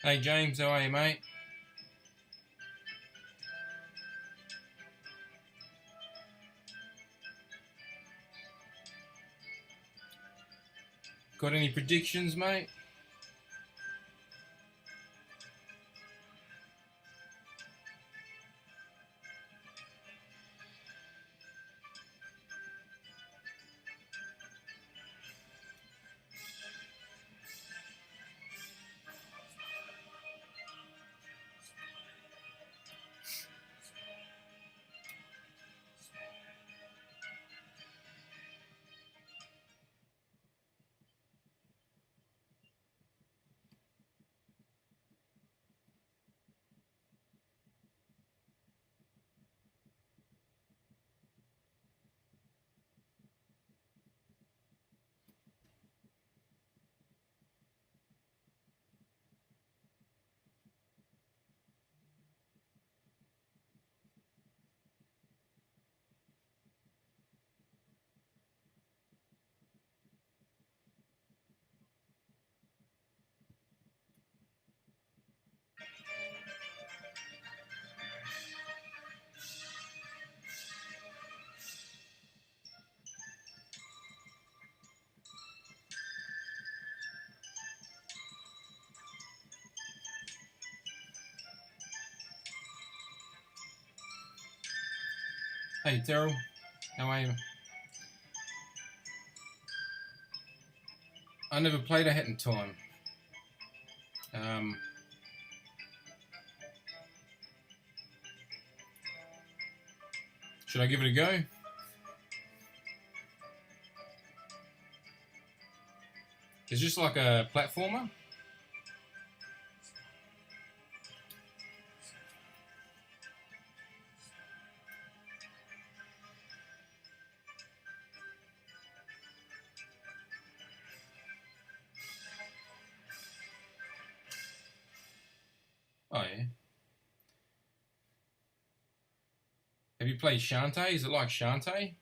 Hey James, how are you, mate? Got any predictions, mate? Hey Terrell, how are you? I never played a Hat in Time. Should I give it a go? It's just like a platformer. Oh yeah. Have you played Shantae? Is it like Shantae?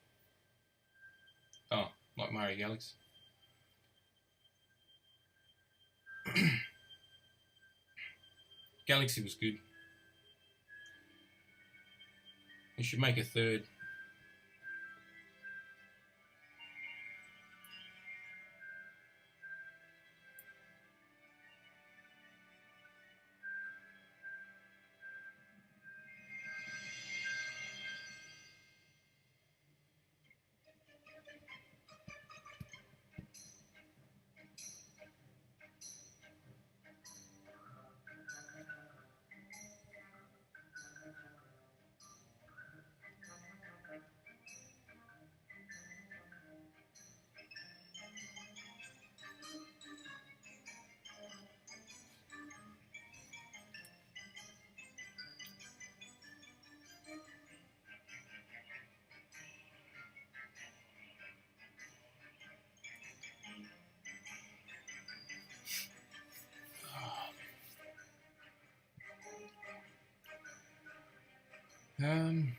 Oh, like Mario Galaxy. Galaxy was good. You should make a third. Um,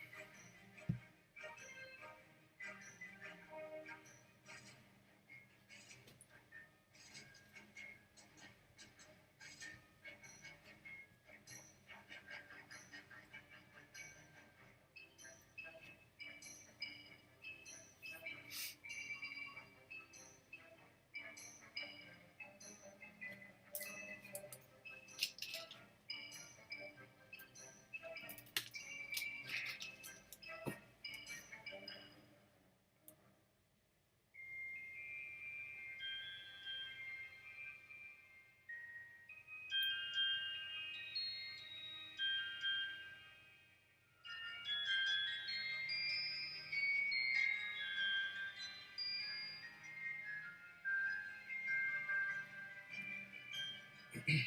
Hey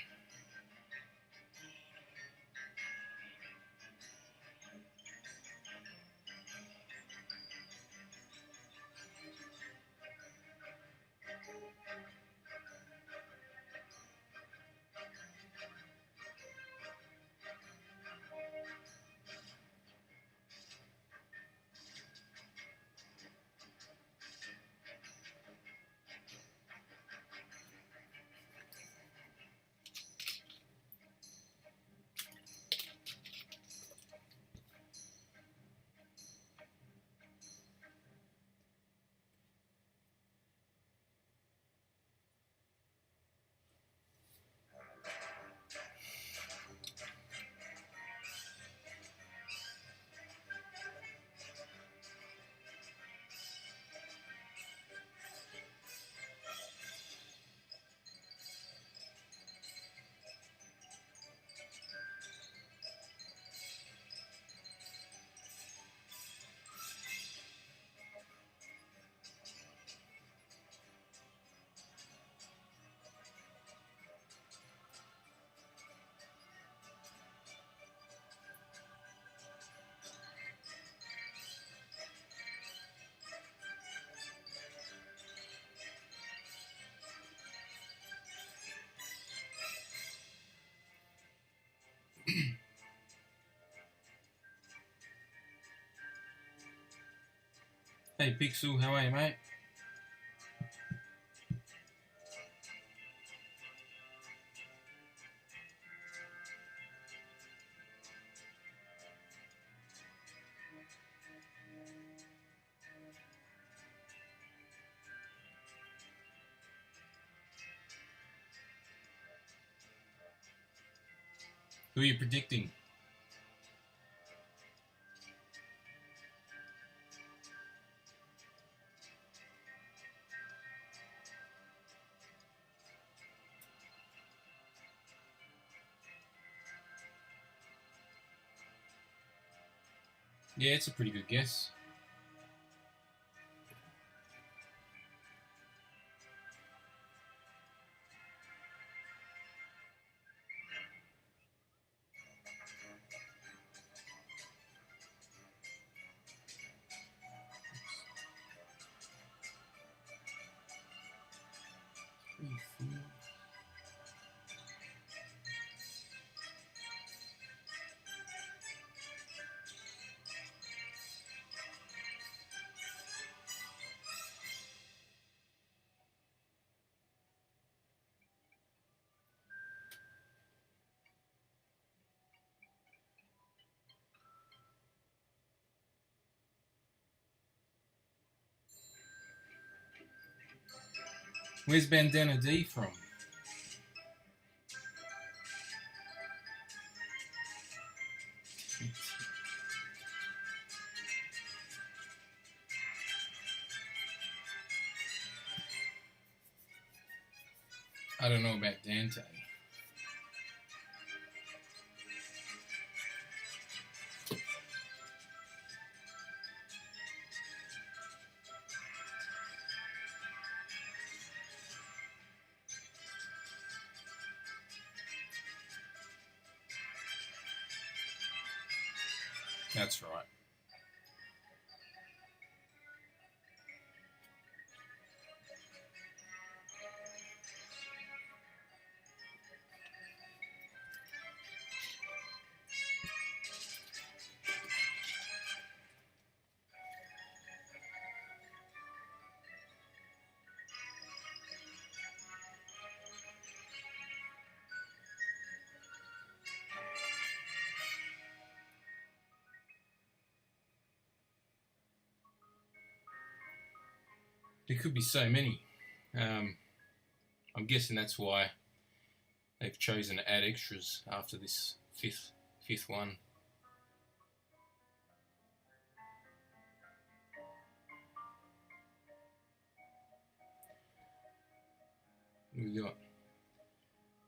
Pixel, how are you, mate? Who are you predicting? Yeah, it's a pretty good guess. Where's Bandana D from? I don't know about Dante. That's right. There could be so many. I'm guessing that's why they've chosen to add extras after this fifth one. We got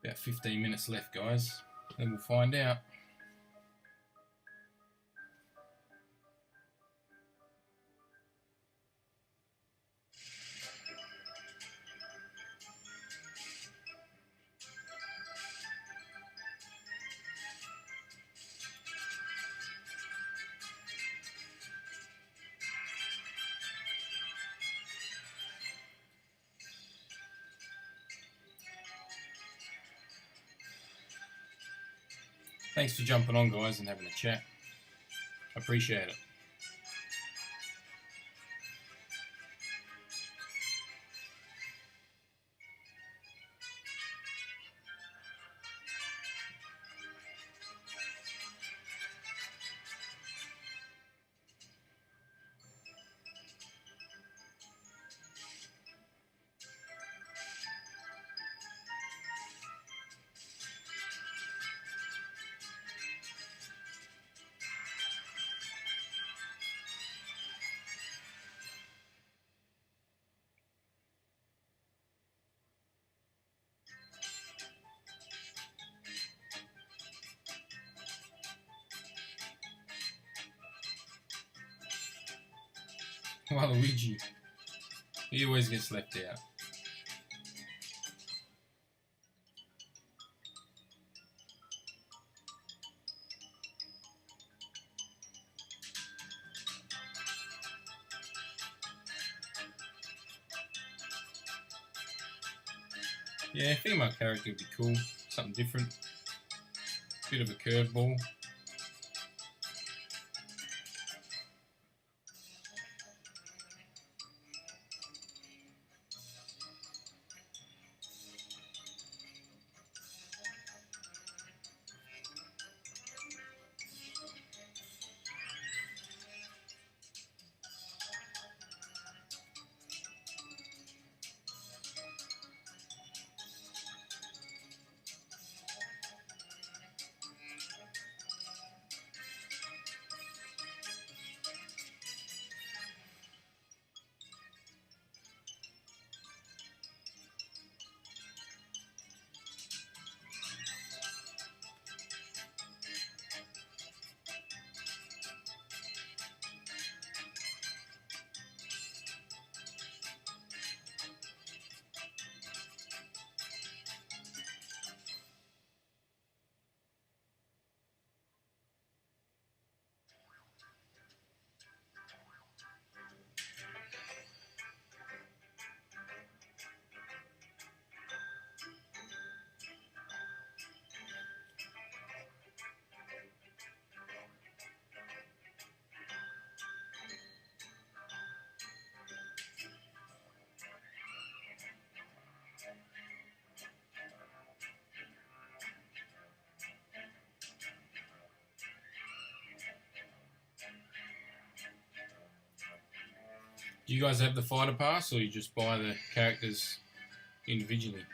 about 15 minutes left, guys. Then we'll find out. Thanks for jumping on, guys, and having a chat. Appreciate it. Waluigi. He always gets left out. Yeah, female character would be cool. Something different. Bit of a curveball. Do you guys have the fighter pass, or you just buy the characters individually?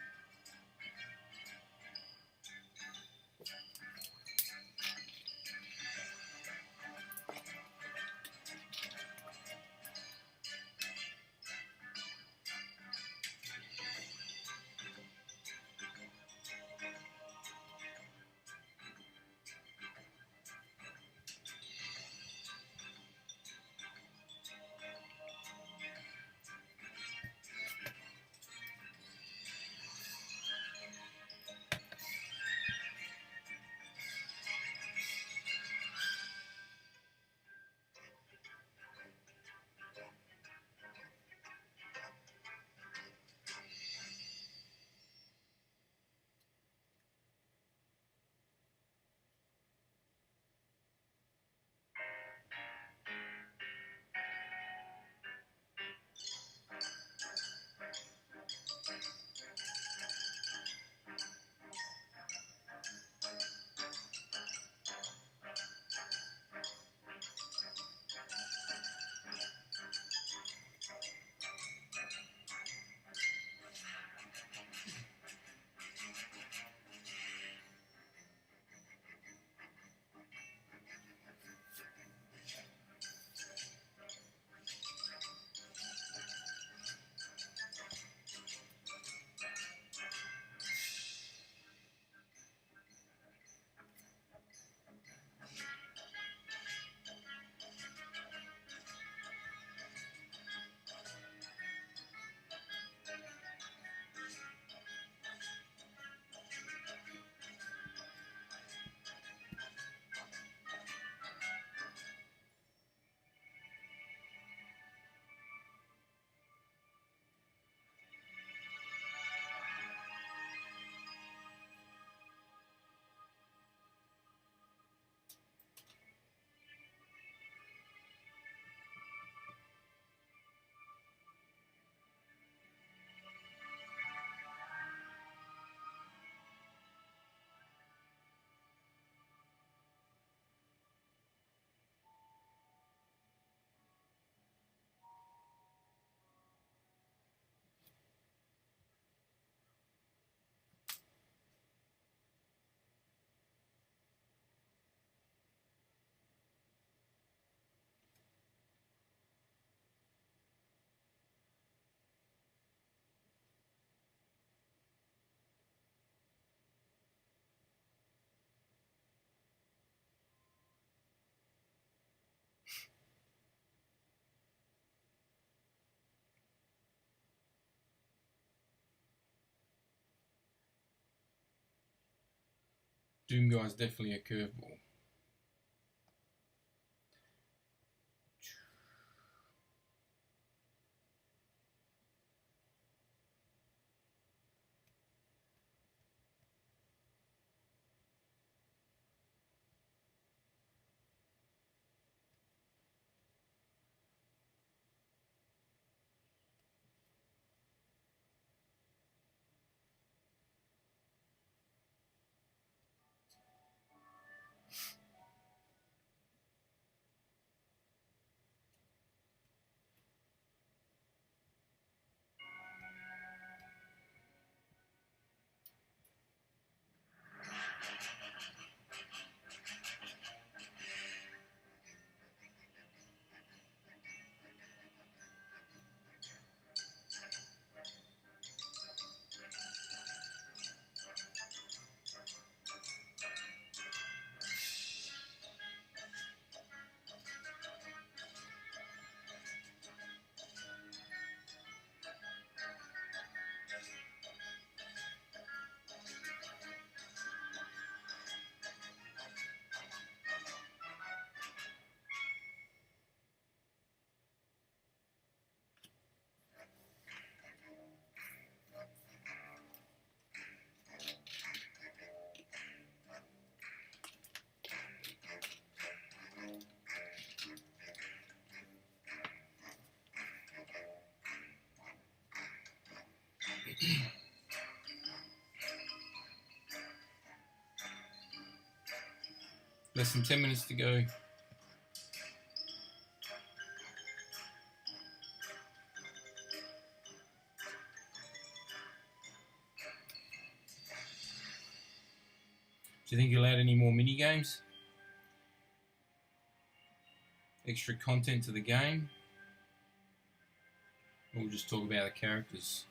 Doom Guy's definitely a curveball. Less than 10 minutes to go. Do you think you'll add any more mini games? Extra content to the game? Or we'll just talk about the characters?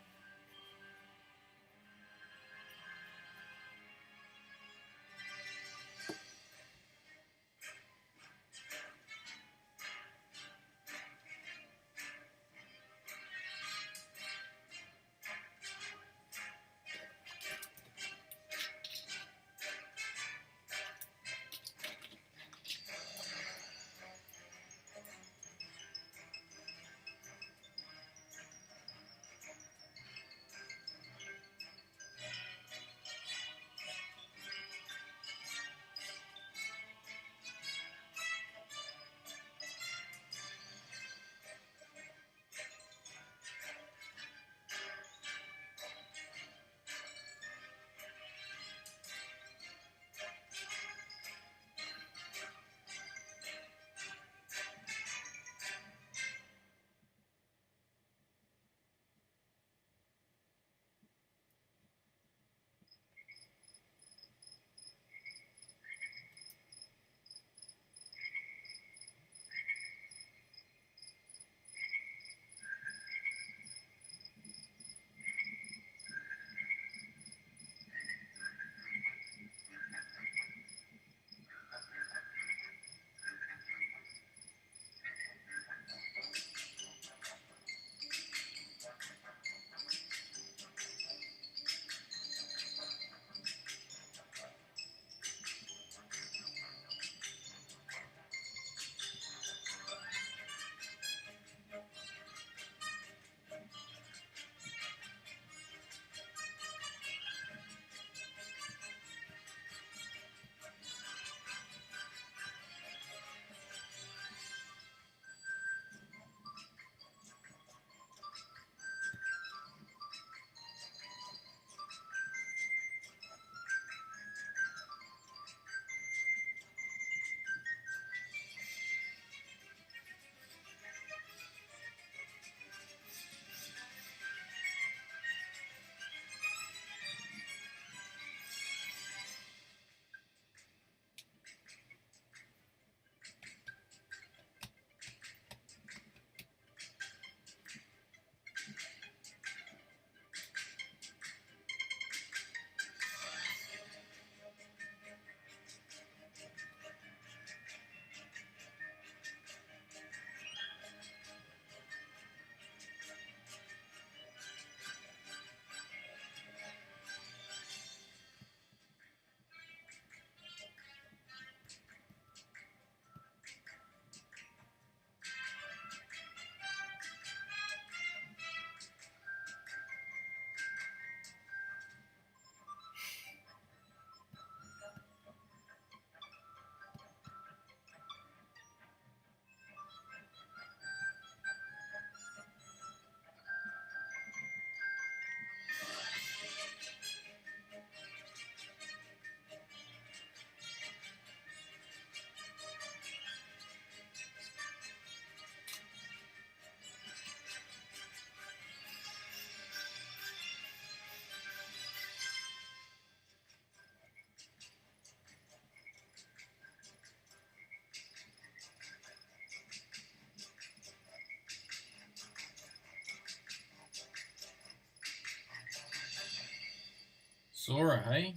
Sora, hey?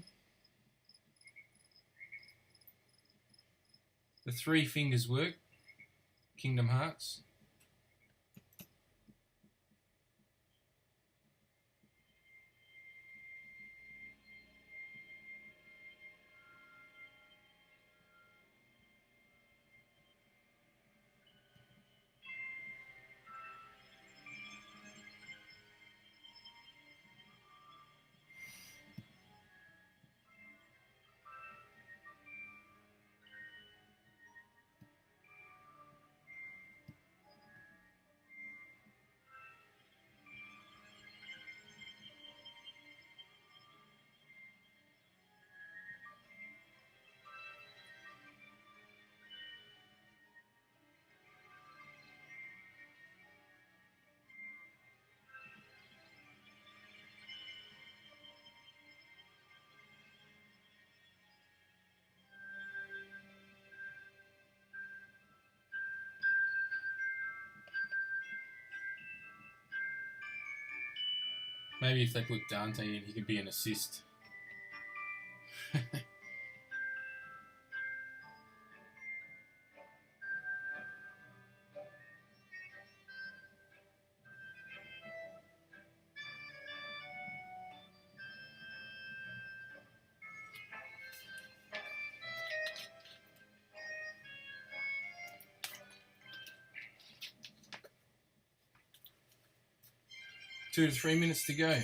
The three fingers work. Kingdom Hearts. Maybe if they put Dante in, he could be an assist. Two to 3 minutes to go.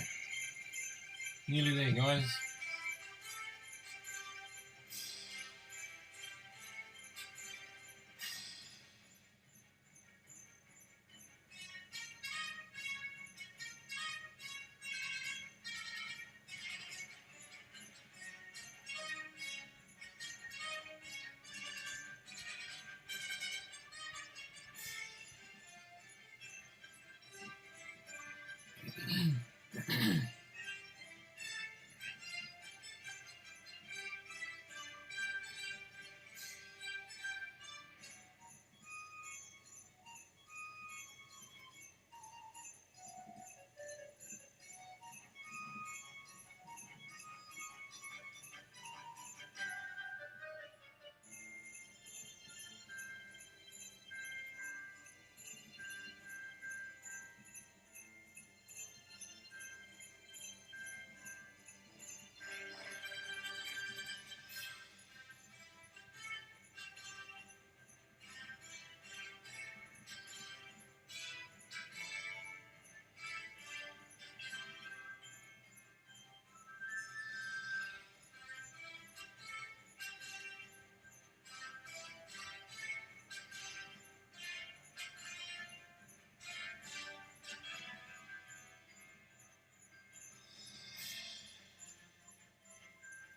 Nearly there, guys.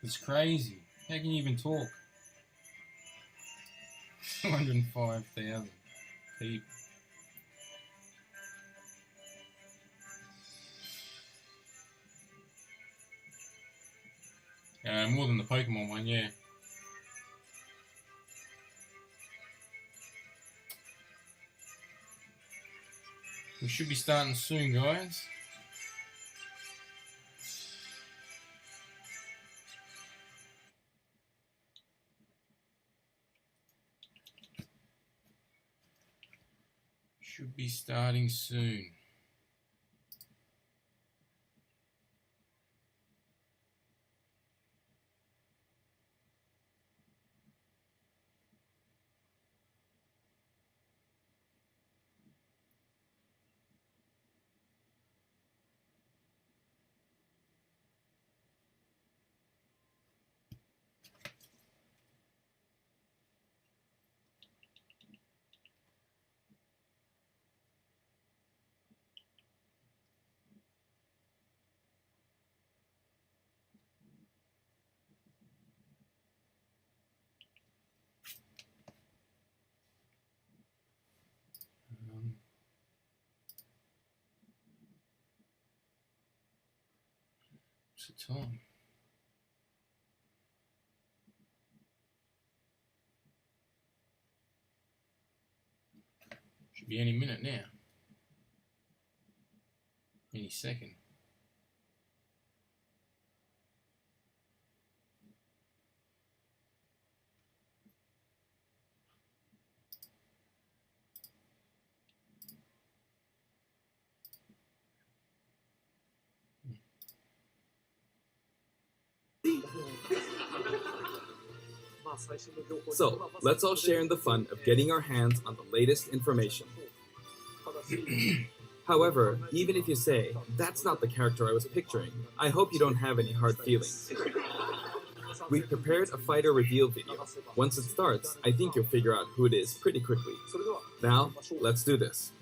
It's crazy. How can you even talk? 205,000 people. More than the Pokemon one, yeah. We should be starting soon, guys. Should be starting soon. What's the time? Should be any minute now. Any second. So, let's all share in the fun of getting our hands on the latest information. However, even if you say, that's not the character I was picturing, I hope you don't have any hard feelings. We've prepared a fighter reveal video. Once it starts, I think you'll figure out who it is pretty quickly. Now, let's do this.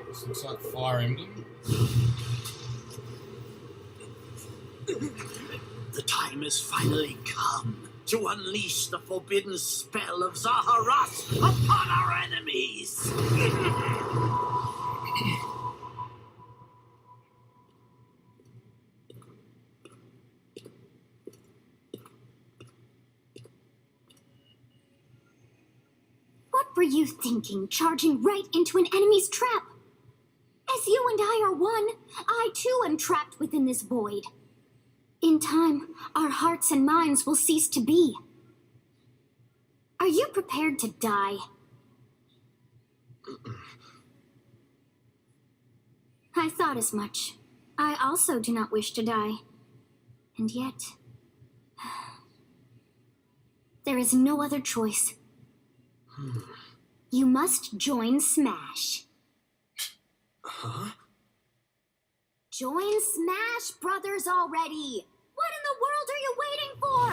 This looks like Fire Emblem. The time has finally come to unleash the forbidden spell of Zaharas upon our enemies! What were you thinking, charging right into an enemy's trap? As you and I are one, I too am trapped within this void. In time, our hearts and minds will cease to be. Are you prepared to die? I thought as much. I also do not wish to die. And yet, there is no other choice. You must join Smash. Huh? Join Smash Brothers already! What in the world are you waiting for?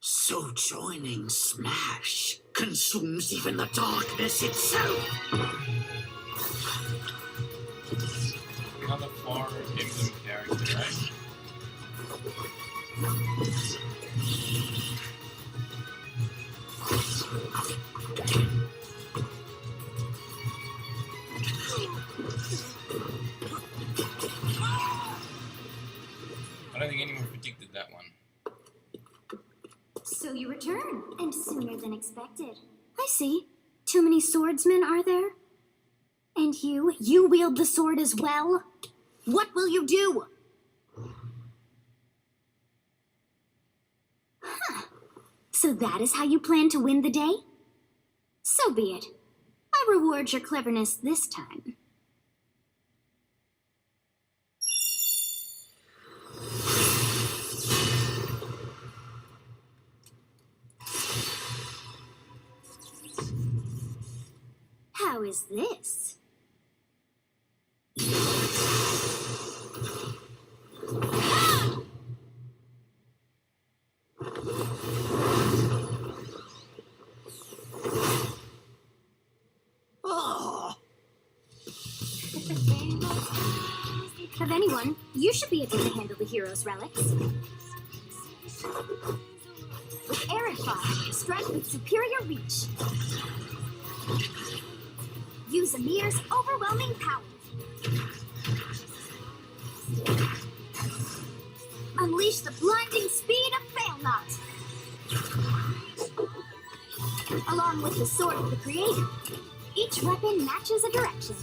So joining Smash consumes even the darkness itself! Another Fire Emblem character, right? I don't think anyone predicted that one. So you return, and sooner than expected. I see. Too many swordsmen, are there? And you wield the sword as well? What will you do? Huh. So that is how you plan to win the day? So be it. I reward your cleverness this time. How is this? Of anyone, you should be able to handle the hero's relics. With Arid Fire, strike with superior reach. Use Amir's overwhelming power. Unleash the blinding speed of Failnaught. Along with the sword of the creator, each weapon matches a direction.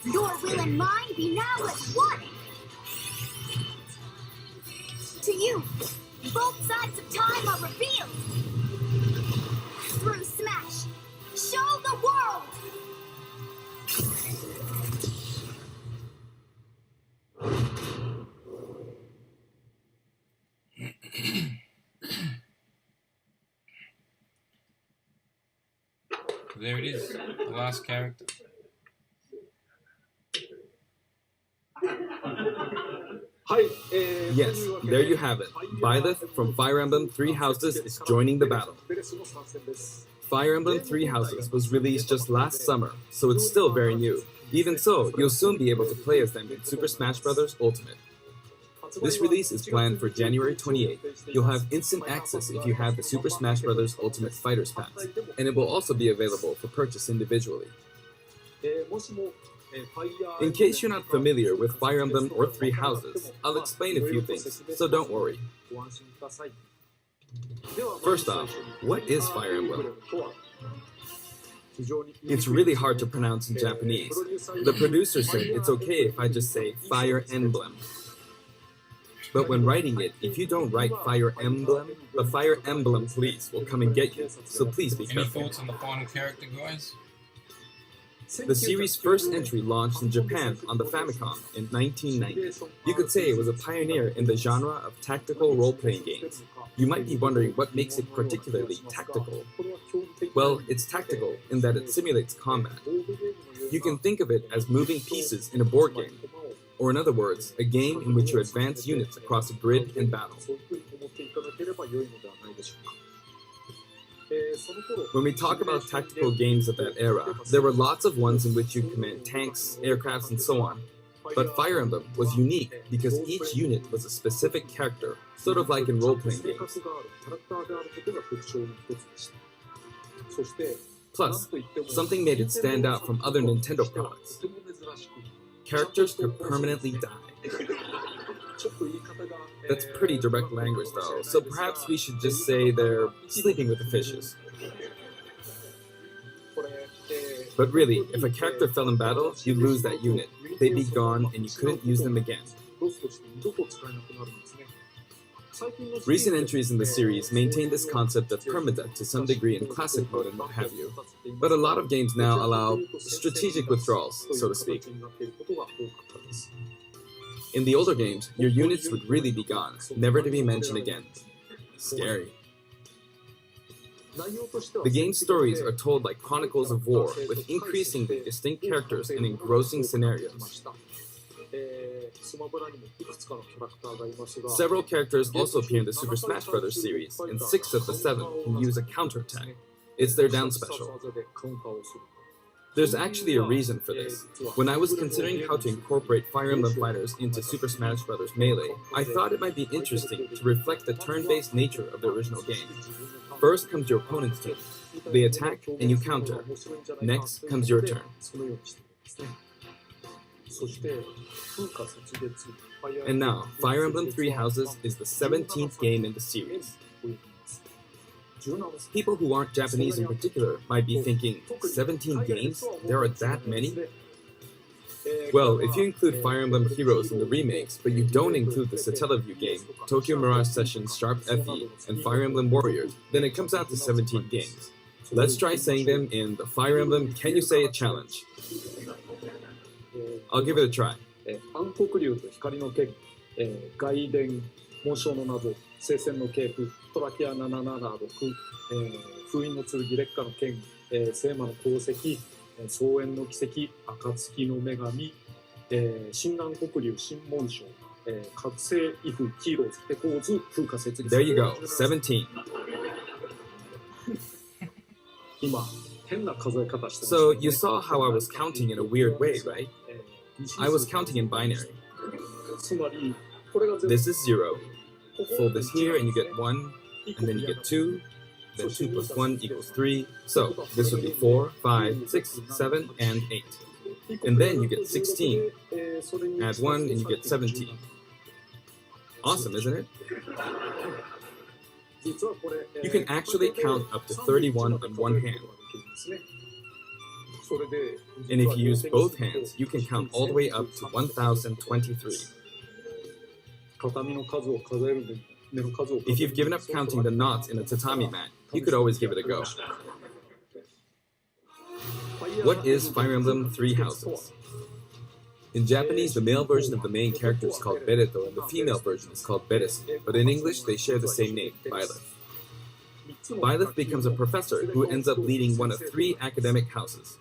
Your will and mine be now as one. To you, both sides of time are revealed. Through Smash, show the world! There it is, the last character. Yes, there you have it. Byleth from Fire Emblem Three Houses is joining the battle. Fire Emblem Three Houses was released just last summer, so it's still very new. Even so, you'll soon be able to play as them in Super Smash Bros. Ultimate. This release is planned for January 28th. You'll have instant access if you have the Super Smash Bros. Ultimate Fighters Pass, and it will also be available for purchase individually. In case you're not familiar with Fire Emblem or Three Houses, I'll explain a few things, so don't worry. First off, what is Fire Emblem? It's really hard to pronounce in Japanese. The producer said it's okay if I just say Fire Emblem. But when writing it, if you don't write Fire Emblem, the Fire Emblem police will come and get you, so please be Any careful. thoughts on the final character, guys? The series' first entry launched in Japan on the Famicom in 1990. You could say it was a pioneer in the genre of tactical role-playing games. You might be wondering what makes it particularly tactical. Well, it's tactical in that it simulates combat. You can think of it as moving pieces in a board game, or in other words, a game in which you advance units across a grid in battle. When we talk about tactical games of that era, there were lots of ones in which you command tanks, aircrafts, and so on. But Fire Emblem was unique because each unit was a specific character, sort of like in role-playing games. Plus, something made it stand out from other Nintendo products. Characters could permanently die. That's pretty direct language though, so perhaps we should just say they're sleeping with the fishes. But really, if a character fell in battle, you'd lose that unit. They'd be gone and you couldn't use them again. Recent entries in the series maintain this concept of permadeath to some degree in classic mode and what have you, but a lot of games now allow strategic withdrawals, so to speak. In the older games, your units would really be gone, never to be mentioned again. Scary. The game's stories are told like chronicles of war, with increasingly distinct characters and engrossing scenarios. Several characters also appear in the Super Smash Bros. Series, and 6 of the 7 can use a counterattack. It's their down special. There's actually a reason for this. When I was considering how to incorporate Fire Emblem fighters into Super Smash Bros. Melee, I thought it might be interesting to reflect the turn-based nature of the original game. First comes your opponent's turn. They attack and you counter. Next comes your turn. And now, Fire Emblem Three Houses is the 17th game in the series. People who aren't Japanese in particular might be thinking, 17 games? There are that many? Well, if you include Fire Emblem Heroes in the remakes, but you don't include the Satellaview game, Tokyo Mirage Sessions Sharp FE, and Fire Emblem Warriors, then it comes out to 17 games. Let's try saying them in the Fire Emblem Can You Say It challenge. I'll give it a try. 暗黒竜と光の剣、外伝、紋章の謎、聖戦の系譜、トラキア776、封印の剣、烈火の剣、聖魔の功績、双縁の奇跡、暁の女神、新南黒竜、新紋章、覚醒、イフ、ヒーローズ、テコーズ、風化設立。There you go, 17. 今、変な数え方してます。So you saw how I was counting in a weird way, right? I was counting in binary. This is 0. Fold this here and you get 1, and then you get 2, then 2 plus 1 equals 3. So this would be 4, 5, 6, 7, and 8. And then you get 16. Add 1 and you get 17. Awesome, isn't it? You can actually count up to 31 on one hand. And if you use both hands, you can count all the way up to 1023. If you've given up counting the knots in a tatami mat, you could always give it a go. What is Fire Emblem Three Houses? In Japanese, the male version of the main character is called Bereto, and the female version is called Beresu, but in English they share the same name, Byleth. Byleth becomes a professor who ends up leading one of 3 academic houses.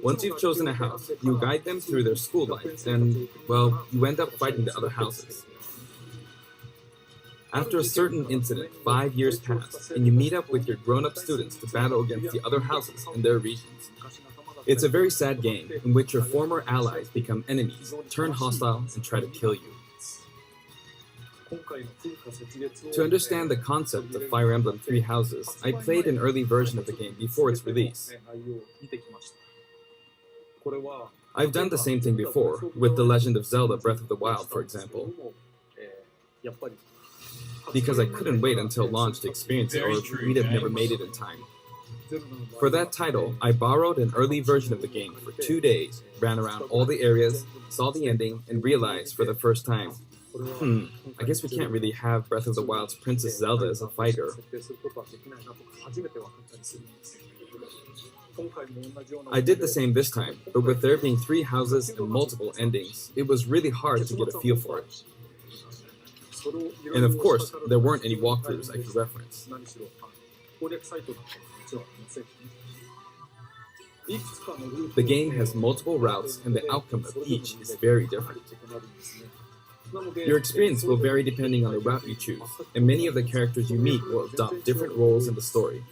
Once you've chosen a house, you guide them through their school life, and, well, you end up fighting the other houses. After a certain incident, 5 years pass, and you meet up with your grown-up students to battle against the other houses in their regions. It's a very sad game in which your former allies become enemies, turn hostile, and try to kill you. To understand the concept of Fire Emblem Three Houses, I played an early version of the game before its release. I've done the same thing before, with The Legend of Zelda Breath of the Wild, for example, because I couldn't wait until launch to experience it, or Very true, we'd have never James. made it in time. For that title, I borrowed an early version of the game for 2 days, ran around all the areas, saw the ending, and realized for the first time, I guess we can't really have Breath of the Wild's Princess Zelda as a fighter. I did the same this time, but with there being 3 houses and multiple endings, it was really hard to get a feel for it. And of course, there weren't any walkthroughs I could reference. The game has multiple routes, and the outcome of each is very different. Your experience will vary depending on the route you choose, and many of the characters you meet will adopt different roles in the story.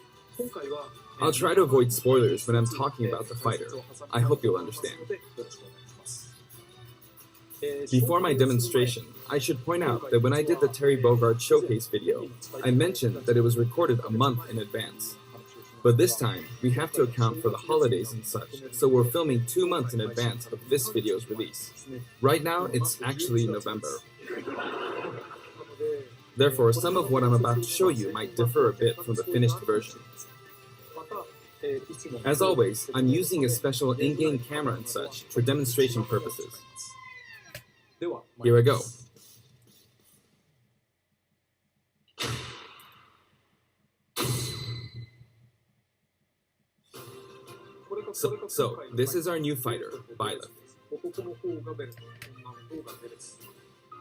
I'll try to avoid spoilers when I'm talking about the fighter. I hope you'll understand. Before my demonstration, I should point out that when I did the Terry Bogard showcase video, I mentioned that it was recorded a month in advance. But this time, we have to account for the holidays and such, so we're filming 2 months in advance of this video's release. Right now, it's actually November. Therefore, some of what I'm about to show you might differ a bit from the finished version. As always, I'm using a special in-game camera and such for demonstration purposes. Here I go. So, this is our new fighter, Byleth.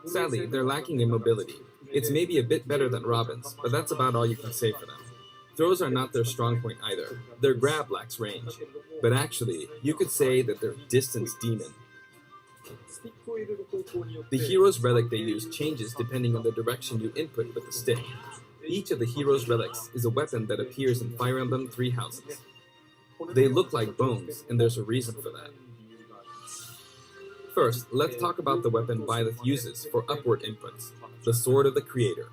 Sadly, they're lacking in mobility. It's maybe a bit better than Robin's, but that's about all you can say for them. Throws are not their strong point either. Their grab lacks range. But actually, you could say that they're distance demon. The hero's relic they use changes depending on the direction you input with the stick. Each of the hero's relics is a weapon that appears in Fire Emblem 3 houses. They look like bones, and there's a reason for that. First, let's talk about the weapon Byleth uses for upward inputs, the Sword of the Creator.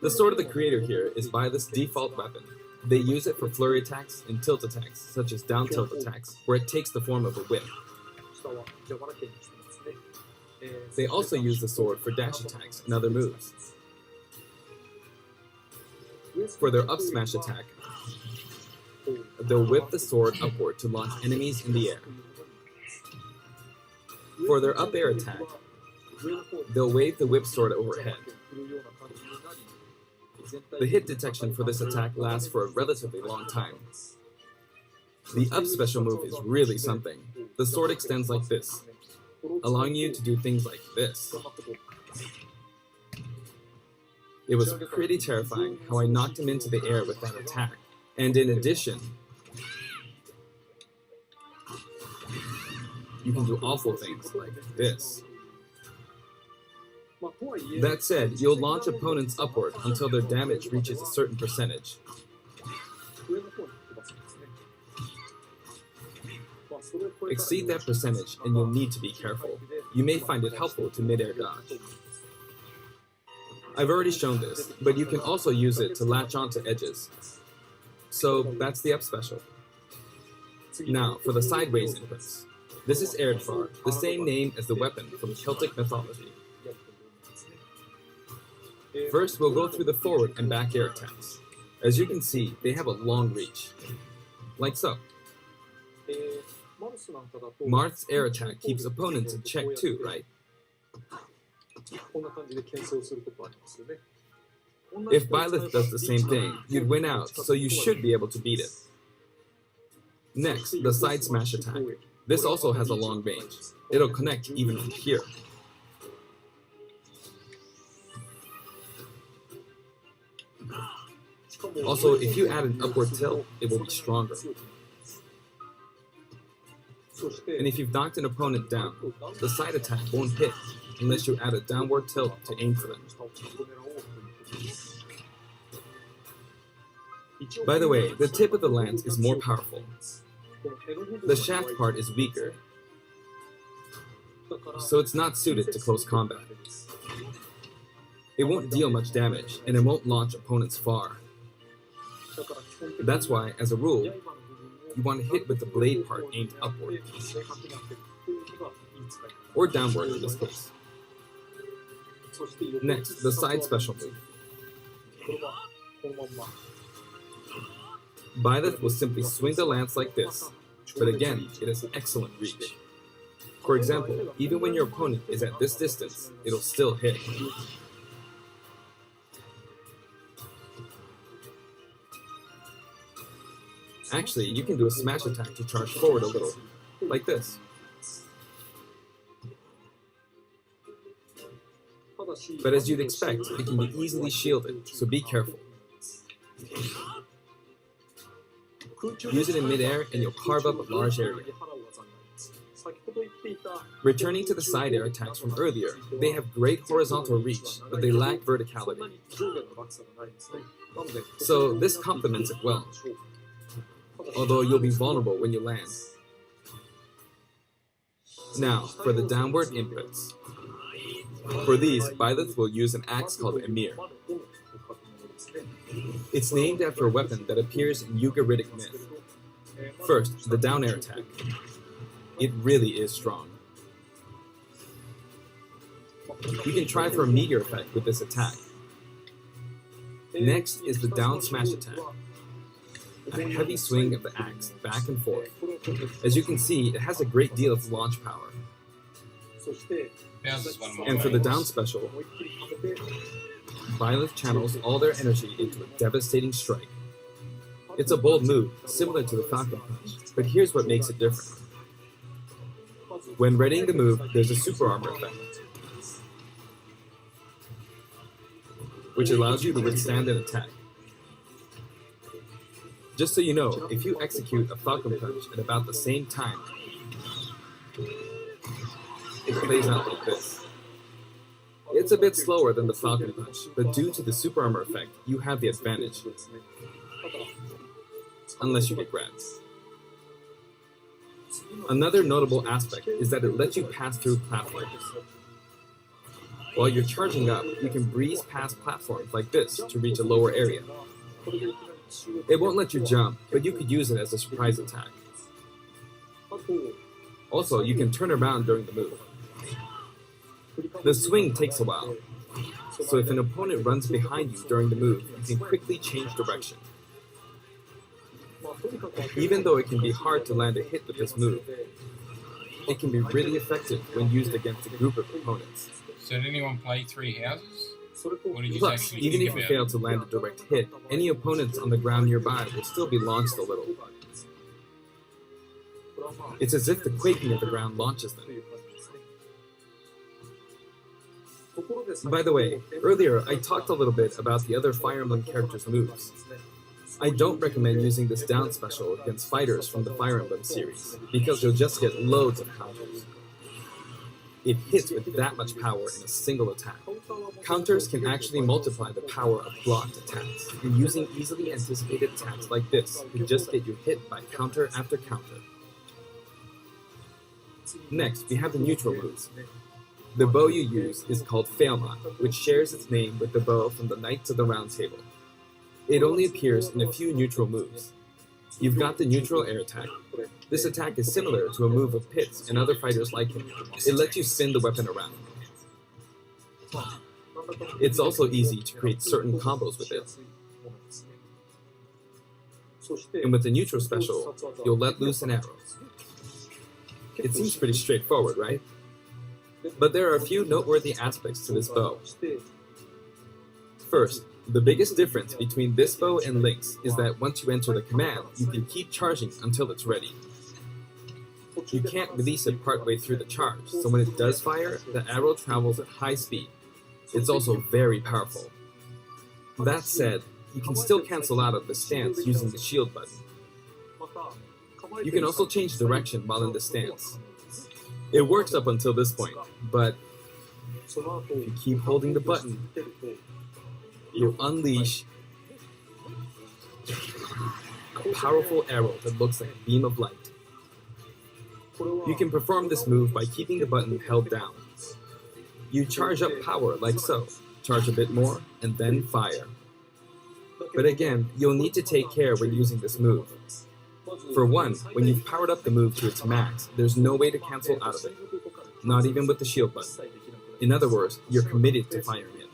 The Sword of the Creator here is Byleth's default weapon. They use it for flurry attacks and tilt attacks, such as down tilt attacks, where it takes the form of a whip. They also use the sword for dash attacks and other moves. For their up smash attack, they'll whip the sword upward to launch enemies in the air. For their up air attack, they'll wave the whip sword overhead. The hit detection for this attack lasts for a relatively long time. The up special move is really something. The sword extends like this, allowing you to do things like this. It was pretty terrifying how I knocked him into the air with that attack. And in addition, you can do awful things like this. That said, you'll launch opponents upward until their damage reaches a certain percentage. Exceed that percentage and you'll need to be careful. You may find it helpful to mid-air dodge. I've already shown this, but you can also use it to latch onto edges. So that's the up special. Now, for the sideways inputs. This is Erdvar, the same name as the weapon from Celtic mythology. First, we'll go through the forward and back air attacks. As you can see, they have a long reach. Like so. Marth's air attack keeps opponents in check too, right? If Byleth does the same thing, you'd win out, so you should be able to beat it. Next, the side smash attack. This also has a long range. It'll connect even from here. Also, if you add an upward tilt, it will be stronger. And if you've knocked an opponent down, the side attack won't hit unless you add a downward tilt to aim for them. By the way, the tip of the lance is more powerful. The shaft part is weaker, so it's not suited to close combat. It won't deal much damage, and it won't launch opponents far. That's why, as a rule, you want to hit with the blade part aimed upward, or downward in this case. Next, the side special move. Byleth will simply swing the lance like this, but again, it has excellent reach. For example, even when your opponent is at this distance, it'll still hit. Actually, you can do a smash attack to charge forward a little, like this. But as you'd expect, it can be easily shielded, so be careful. Use it in midair and you'll carve up a large area. Returning to the side air attacks from earlier, they have great horizontal reach, but they lack verticality. So this complements it well, although you'll be vulnerable when you land. Now, for the downward inputs. For these, Byleth will use an axe called Emir. It's named after a weapon that appears in Ugaritic myth. First, the down air attack. It really is strong. You can try for a meteor effect with this attack. Next is the down smash attack. A heavy swing of the axe back and forth. As you can see, it has a great deal of launch power. And for the down special, Byleth channels all their energy into a devastating strike. It's a bold move, similar to the Falcon Punch, but here's what makes it different. When readying the move, there's a super armor effect, which allows you to withstand an attack. Just so you know, if you execute a Falcon Punch at about the same time, it plays out like this. It's a bit slower than the Falcon Punch, but due to the super armor effect, you have the advantage. Unless you get grabbed. Another notable aspect is that it lets you pass through platforms. While you're charging up, you can breeze past platforms like this to reach a lower area. It won't let you jump, but you could use it as a surprise attack. Also, you can turn around during the move. The swing takes a while, so if an opponent runs behind you during the move, you can quickly change direction. Even though it can be hard to land a hit with this move, it can be really effective when used against a group of opponents. So did anyone play Three Houses? Or did you Plus, actually even think if you about fail it? to land a direct hit, any opponents on the ground nearby will still be launched a little. It's as if the quaking of the ground launches them. By the way, earlier I talked a little bit about the other Fire Emblem characters' moves. I don't recommend using this down special against fighters from the Fire Emblem series, because you'll just get loads of counters. It hits with that much power in a single attack. Counters can actually multiply the power of blocked attacks, and using easily anticipated attacks like this can just get you hit by counter after counter. Next, we have the neutral moves. The bow you use is called Failnaught, which shares its name with the bow from the Knights of the Round Table. It only appears in a few neutral moves. You've got the neutral air attack. This attack is similar to a move of Pit's and other fighters like him. It lets you spin the weapon around. It's also easy to create certain combos with it. And with the neutral special, you'll let loose an arrow. It seems pretty straightforward, right? But there are a few noteworthy aspects to this bow. First, the biggest difference between this bow and Link's is that once you enter the command, you can keep charging until it's ready. You can't release it partway through the charge, so when it does fire, the arrow travels at high speed. It's also very powerful. That said, you can still cancel out of the stance using the shield button. You can also change direction while in the stance. It works up until this point, but if you keep holding the button, you'll unleash a powerful arrow that looks like a beam of light. You can perform this move by keeping the button held down. You charge up power like so, charge a bit more, and then fire. But again, you'll need to take care when using this move. For one, when you've powered up the move to its max, there's no way to cancel out of it, not even with the shield button. In other words, you're committed to firing it.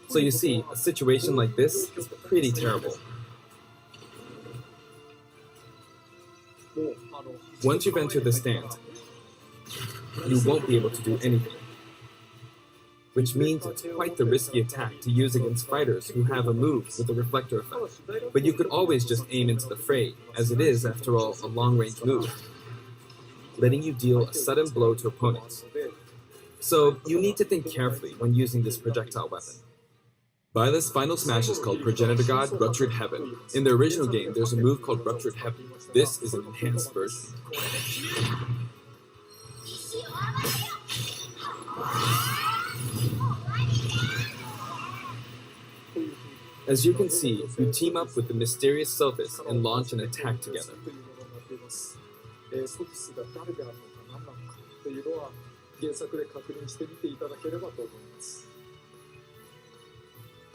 So you see, a situation like this is pretty terrible. Once you've entered the stand, you won't be able to do anything. Which means it's quite the risky attack to use against fighters who have a move with a reflector effect. But you could always just aim into the fray, as it is, after all, a long-range move, letting you deal a sudden blow to opponents. So you need to think carefully when using this projectile weapon. Byleth's final smash is called Progenitor God Ruptured Heaven. In the original game, there's a move called Ruptured Heaven. This is an enhanced version. As you can see, you team up with the mysterious Sophist and launch an attack together.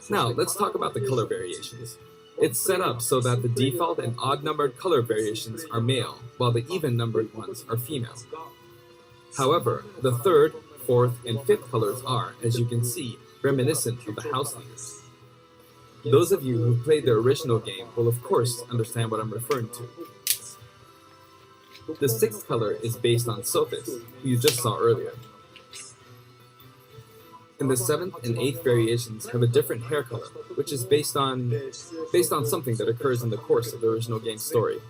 Now, let's talk about the color variations. It's set up so that the default and odd-numbered color variations are male, while the even-numbered ones are female. However, the third, fourth, and fifth colors are, as you can see, reminiscent of the house leaders. Those of you who played the original game will of course understand what I'm referring to. The sixth color is based on Sophist, who you just saw earlier. And the seventh and eighth variations have a different hair color, which is based on something that occurs in the course of the original game's story.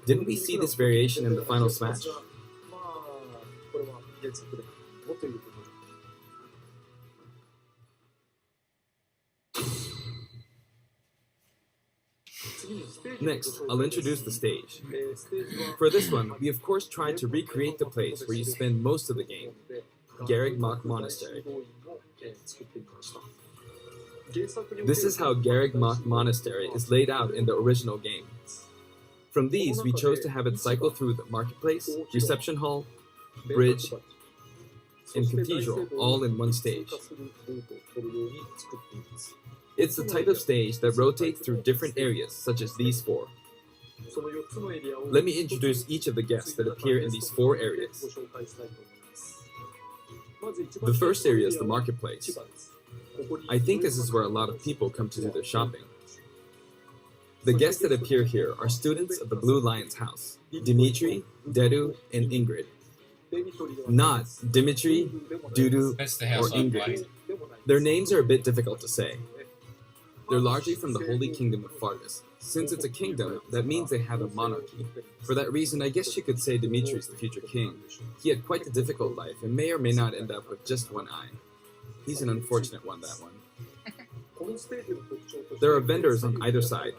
Didn't we see this variation in the final smash? Next, I'll introduce the stage. For this one, we of course tried to recreate the place where you spend most of the game, Garreg Mach Monastery. This is how Garreg Mach Monastery is laid out in the original game. From these, we chose to have it cycle through the marketplace, reception hall, bridge, and cathedral all in one stage. It's the type of stage that rotates through different areas, such as these four. Let me introduce each of the guests that appear in these four areas. The first area is the marketplace. I think this is where a lot of people come to do their shopping. The guests that appear here are students of the Blue Lion's house, Dimitri, Dedu, and Ingrid. Not Dimitri, Dudu, That's the or house I Ingrid. played. Their names are a bit difficult to say. They're largely from the Holy Kingdom of Fargus. Since it's a kingdom, that means they have a monarchy. For that reason, I guess you could say Dimitri's the future king. He had quite a difficult life and may or may not end up with just one eye. He's an unfortunate one, that one. There are vendors on either side.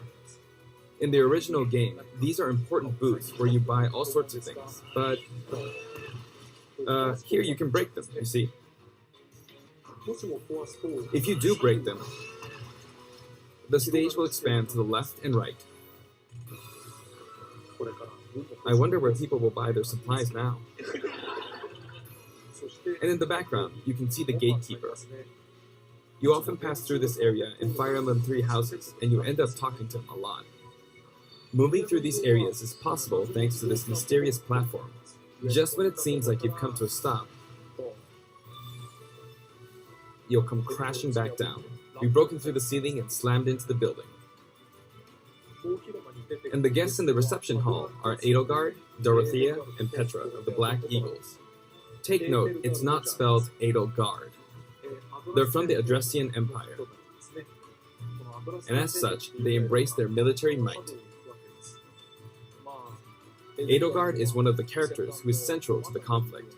In the original game, these are important booths where you buy all sorts of things, but here you can break them, you see. If you do break them, the stage will expand to the left and right. I wonder where people will buy their supplies now. And in the background, you can see the gatekeeper. You often pass through this area in Fire Emblem 3 houses, and you end up talking to him a lot. Moving through these areas is possible thanks to this mysterious platform. Just when it seems like you've come to a stop, you'll come crashing back down. We've broken through the ceiling and slammed into the building. And the guests in the reception hall are Edelgard, Dorothea, and Petra of the Black Eagles. Take note, it's not spelled Edelgard. They're from the Adressian Empire. And as such, they embrace their military might. Edelgard is one of the characters who is central to the conflict.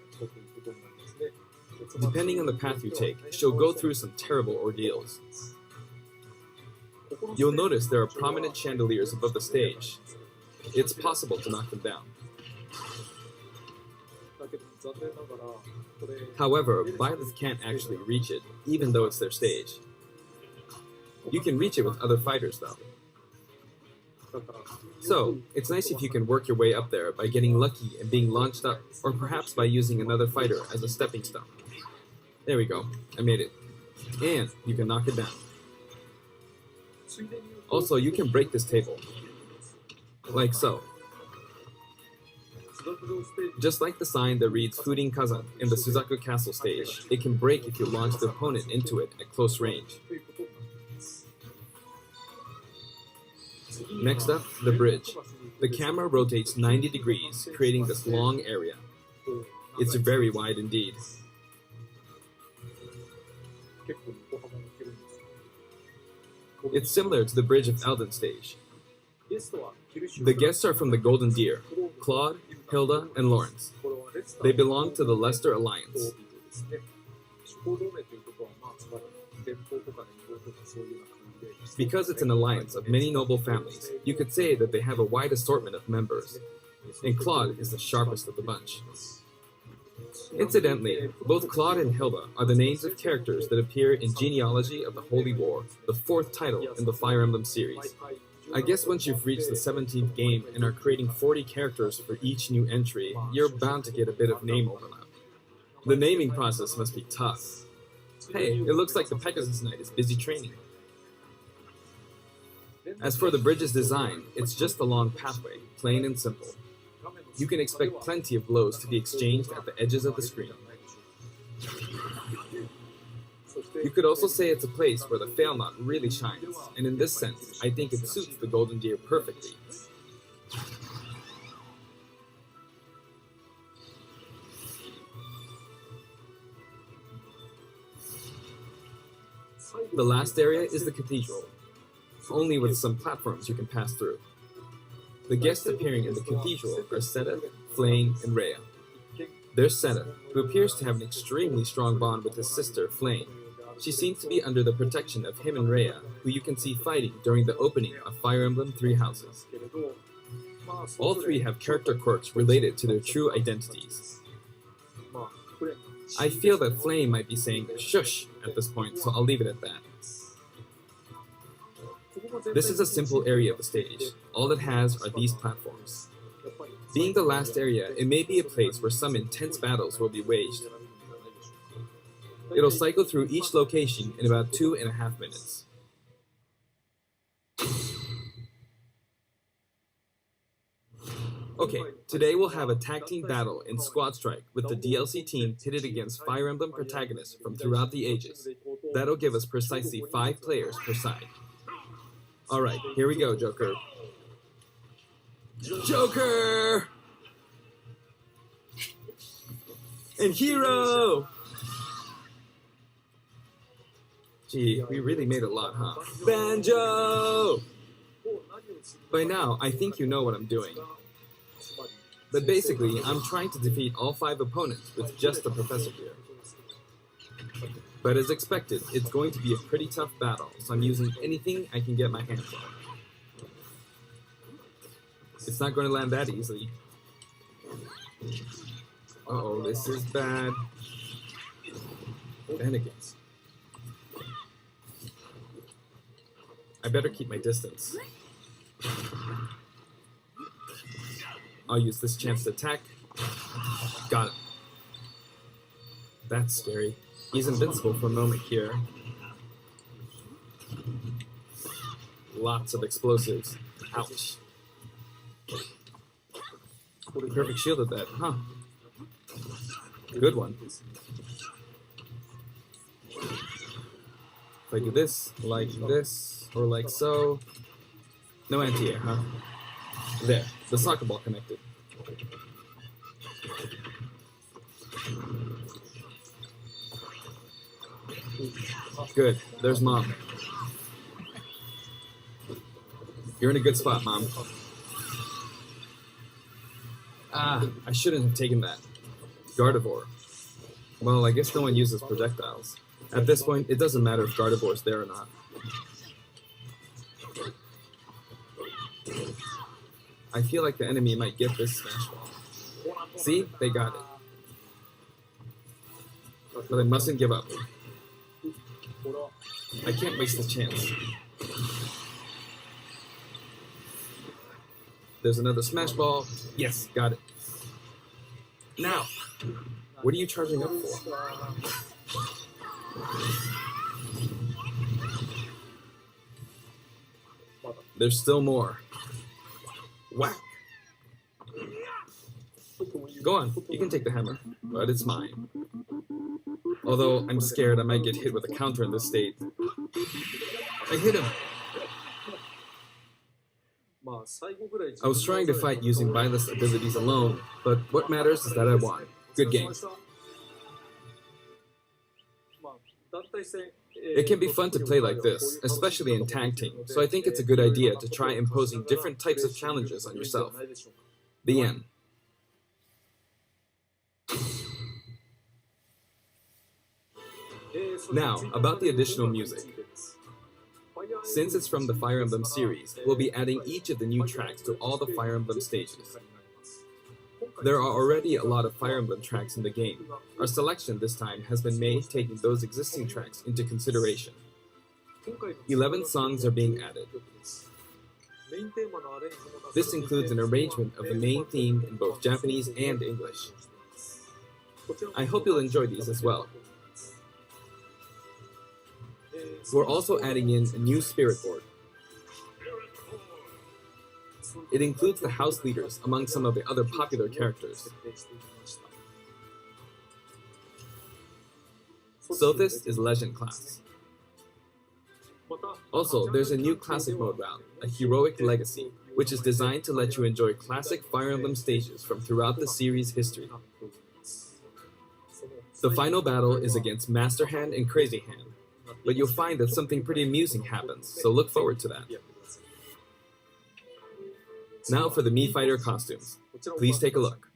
Depending on the path you take, she'll go through some terrible ordeals. You'll notice there are prominent chandeliers above the stage. It's possible to knock them down. However, Byleth can't actually reach it, even though it's their stage. You can reach it with other fighters, though. So, it's nice if you can work your way up there by getting lucky and being launched up, or perhaps by using another fighter as a stepping stone. There we go, I made it. And you can knock it down. Also, you can break this table. like so. Just like the sign that reads Furin Kazan in the Suzaku Castle stage, it can break if you launch the opponent into it at close range. Next up, the bridge. The camera rotates 90 degrees, creating this long area. It's very wide indeed. It's similar to the Bridge of Elden stage. The guests are from the Golden Deer, Claude, Hilda, and Lawrence. They belong to the Leicester Alliance. Because it's an alliance of many noble families, you could say that they have a wide assortment of members, and Claude is the sharpest of the bunch. Incidentally, both Claude and Hilda are the names of characters that appear in Genealogy of the Holy War, the 4th title in the Fire Emblem series. I guess once you've reached the 17th game and are creating 40 characters for each new entry, you're bound to get a bit of name overlap. The naming process must be tough. Hey, it looks like the Pegasus Knight is busy training. As for the bridge's design, it's just a long pathway, plain and simple. You can expect plenty of blows to be exchanged at the edges of the screen. You could also say it's a place where the Failnaught really shines, and in this sense, I think it suits the Golden Deer perfectly. The last area is the Cathedral, only with some platforms you can pass through. The guests appearing in the Cathedral are Seta, Flame, and Rhea. There's Seta, who appears to have an extremely strong bond with his sister, Flame. She seems to be under the protection of him and Rhea, who you can see fighting during the opening of Fire Emblem Three Houses. All three have character quirks related to their true identities. I feel that Flame might be saying shush at this point, so I'll leave it at that. This is a simple area of the stage. All it has are these platforms. Being the last area, it may be a place where some intense battles will be waged. It'll cycle through each location in about 2.5 minutes. Okay, today we'll have a tag team battle in Squad Strike with the DLC team pitted against Fire Emblem protagonists from throughout the ages. That'll give us precisely 5 players per side. Alright, here we go, Joker. Joker! And Hero! Gee, we really made a lot, huh? Banjo! By now, I think you know what I'm doing. But basically, I'm trying to defeat all 5 opponents with just the Professor here. But as expected, it's going to be a pretty tough battle, so I'm using anything I can get my hands on. It's not going to land that easily. Uh-oh, this is bad. Shenanigans. I better keep my distance. I'll use this chance to attack. Got it. That's scary. He's invincible for a moment here. Lots of explosives. Ouch. Perfect shield at that, huh? Good one. If I do this, or like so. No anti-air, huh? There, the soccer ball connected. Good, there's Mom. You're in a good spot, Mom. Ah, I shouldn't have taken that. Gardevoir. Well, I guess no one uses projectiles. At this point, it doesn't matter if Gardevoir's there or not. I feel like the enemy might get this smash ball. See? They got it. But I mustn't give up. I can't waste this chance. There's another smash ball. Yes, got it. Now, what are you charging up for? There's still more. Whack! Go on, you can take the hammer, but it's mine. Although I'm scared I might get hit with a counter in this state. I hit him! I was trying to fight using Byleth's abilities alone, but what matters is that I won. Good game. It can be fun to play like this, especially in tag team, so I think it's a good idea to try imposing different types of challenges on yourself. The end. Now, about the additional music. Since it's from the Fire Emblem series, we'll be adding each of the new tracks to all the Fire Emblem stages. There are already a lot of Fire Emblem tracks in the game. Our selection this time has been made taking those existing tracks into consideration. 11 songs are being added. This includes an arrangement of the main theme in both Japanese and English. I hope you'll enjoy these as well. We're also adding in a new spirit board. It includes the house leaders among some of the other popular characters. Sothis is Legend class. Also, there's a new classic mode route, a Heroic Legacy, which is designed to let you enjoy classic Fire Emblem stages from throughout the series' history. The final battle is against Master Hand and Crazy Hand, but you'll find that something pretty amusing happens, so look forward to that. Now for the Mii Fighter costumes. Please take a look.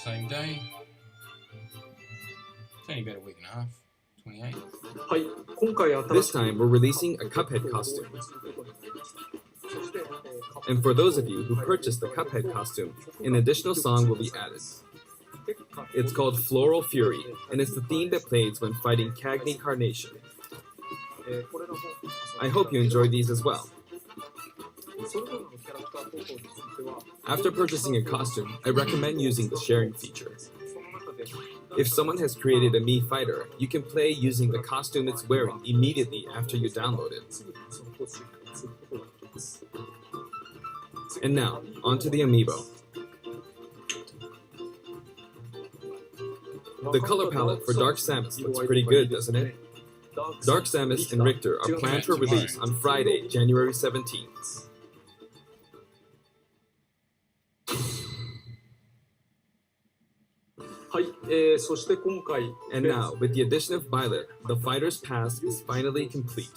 Same day. It's only about a week and a half. 28. This time, we're releasing a Cuphead costume. And for those of you who purchased the Cuphead costume, an additional song will be added. It's called Floral Fury, and it's the theme that plays when fighting Cagney Carnation. I hope you enjoy these as well. After purchasing a costume, I recommend using the sharing feature. If someone has created a Mii Fighter, you can play using the costume it's wearing immediately after you download it. And now, onto the amiibo. The color palette for Dark Samus looks pretty good, doesn't it? Dark Samus and Richter are planned for release on Friday, January 17th. And now, with the addition of Violet, the Fighter's Pass is finally complete.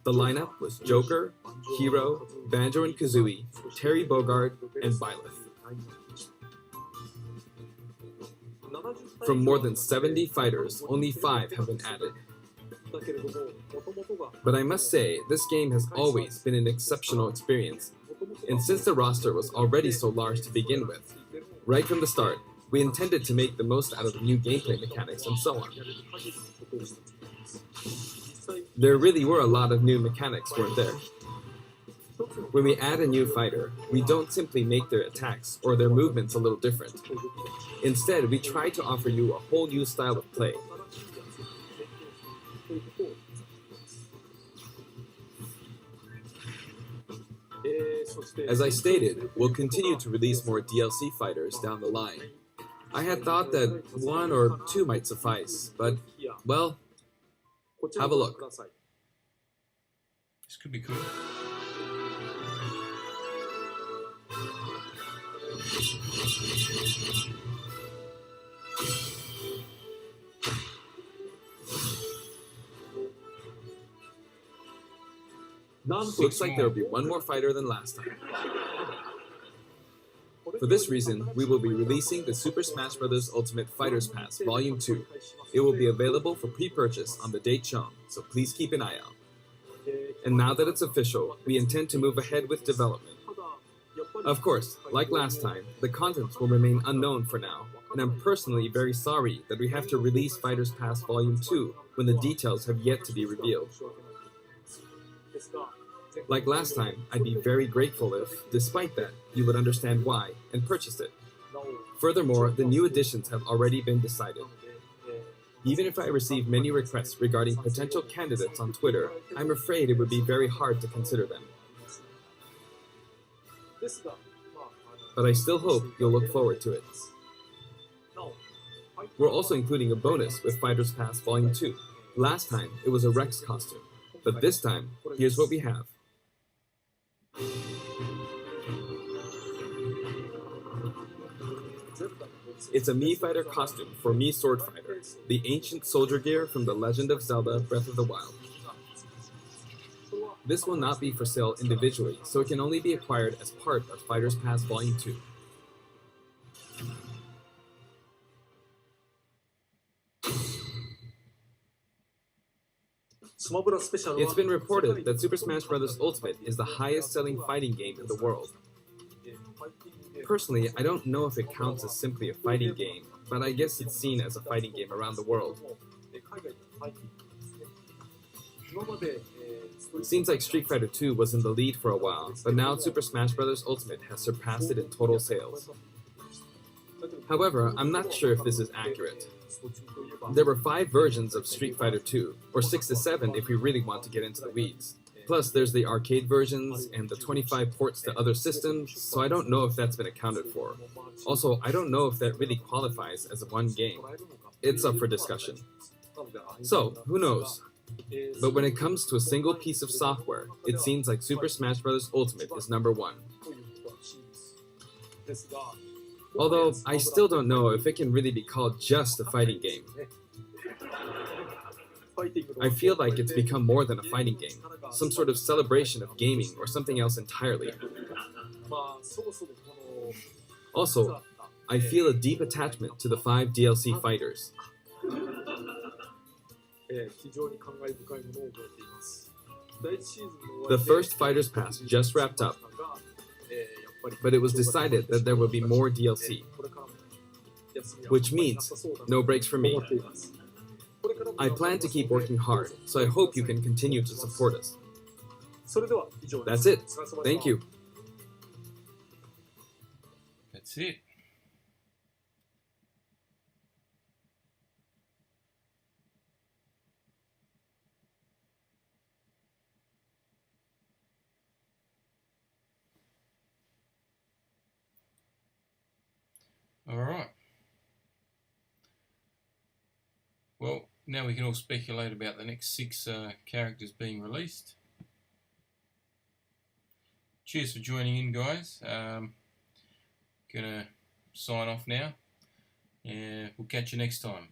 The lineup was Joker, Hero, Banjo and Kazooie, Terry Bogard, and Violet. From more than 70 fighters, only 5 have been added. But I must say, this game has always been an exceptional experience. And since the roster was already so large to begin with, right from the start, we intended to make the most out of the new gameplay mechanics and so on. There really were a lot of new mechanics, weren't there? When we add a new fighter, we don't simply make their attacks or their movements a little different. Instead, we try to offer you a whole new style of play. As I stated, we'll continue to release more DLC fighters down the line. I had thought that 1 or 2 might suffice, but, well, have a look. This could be cool. Looks like there will be 1 more fighter than last time. For this reason, we will be releasing the Super Smash Bros. Ultimate Fighters Pass Volume 2. It will be available for pre-purchase on the date shown, so please keep an eye out. And now that it's official, we intend to move ahead with development. Of course, like last time, the contents will remain unknown for now, and I'm personally very sorry that we have to release Fighters Pass Volume 2 when the details have yet to be revealed. Like last time, I'd be very grateful if, despite that, you would understand why and purchase it. Furthermore, the new additions have already been decided. Even if I receive many requests regarding potential candidates on Twitter, I'm afraid it would be very hard to consider them. But I still hope you'll look forward to it. We're also including a bonus with Fighters Pass Volume 2. Last time, it was a Rex costume. But this time, here's what we have. It's a Mii Fighter costume for Mii Sword Fighter, the ancient soldier gear from The Legend of Zelda Breath of the Wild. This will not be for sale individually, so it can only be acquired as part of Fighters Pass Volume 2. It's been reported that Super Smash Bros. Ultimate is the highest-selling fighting game in the world. Personally, I don't know if it counts as simply a fighting game, but I guess it's seen as a fighting game around the world. Seems like Street Fighter 2 was in the lead for a while, but now Super Smash Bros. Ultimate has surpassed it in total sales. However, I'm not sure if this is accurate. There were 5 versions of Street Fighter 2, or 6 to 7 if we really want to get into the weeds. Plus, there's the arcade versions and the 25 ports to other systems, so I don't know if that's been accounted for. Also, I don't know if that really qualifies as one game. It's up for discussion. So, who knows? But when it comes to a single piece of software, it seems like Super Smash Bros. Ultimate is number 1. Although, I still don't know if it can really be called just a fighting game. I feel like it's become more than a fighting game, some sort of celebration of gaming or something else entirely. Also, I feel a deep attachment to the 5 DLC fighters. The first Fighters Pass just wrapped up, but it was decided that there will be more DLC, which means no breaks for me. I plan to keep working hard, so I hope you can continue to support us. That's it. Thank you. That's it. All right. Well, now we can all speculate about the next 6 characters being released. Cheers for joining in, guys. Gonna sign off now, and we'll catch you next time.